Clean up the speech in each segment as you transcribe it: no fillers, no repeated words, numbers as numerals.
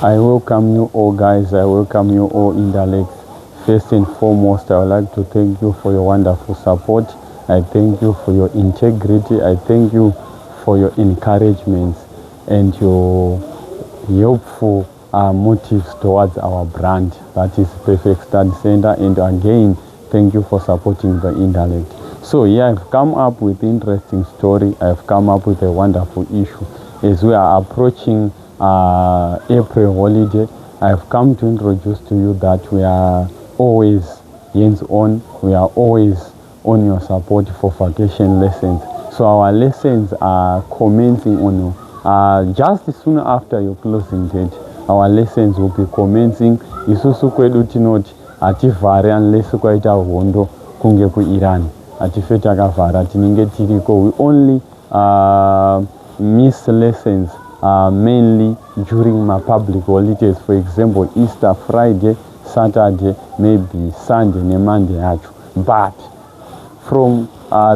I welcome you all, guys. I welcome you all, intellects. First and foremost, I would like to thank you for your wonderful support. I thank you for your integrity. I thank you for your encouragement and your helpful motives towards our brand, that is Perfect Study Center. And again, thank you for supporting the intellect. So yeah, I've come up with an interesting story. I've come up with a wonderful issue. As we are approaching April holiday, I've come to introduce to you that we are always hands-on. We are always on your support for vacation lessons. So our lessons are commencing on just soon after your closing date. Our lessons will be commencing. Isusu kwedu tinoti hativhari unless kwaita hondo kunge kuIran. Hatife takavhara, tinenge tiriko. We only miss lessons mainly during my public holidays. For example, Easter Friday, Saturday, maybe Sunday and Monday. But from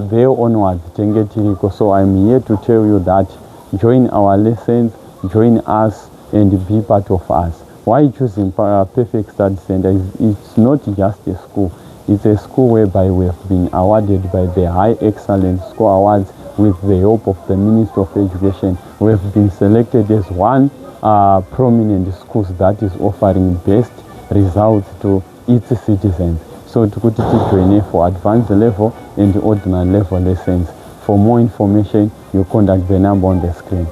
there onwards, tinenge tiriko. So I'm here to tell you that join our lessons, join us and be part of us. Why choosing Perfect Study Center? It's not just a school. It's a school whereby we have been awarded by the High Excellence School Awards with the help of the Ministry of Education. We have been selected as one prominent schools that is offering best results to its citizens. So to put it join for advanced level and ordinary level lessons. For more information, you contact the number on the screen.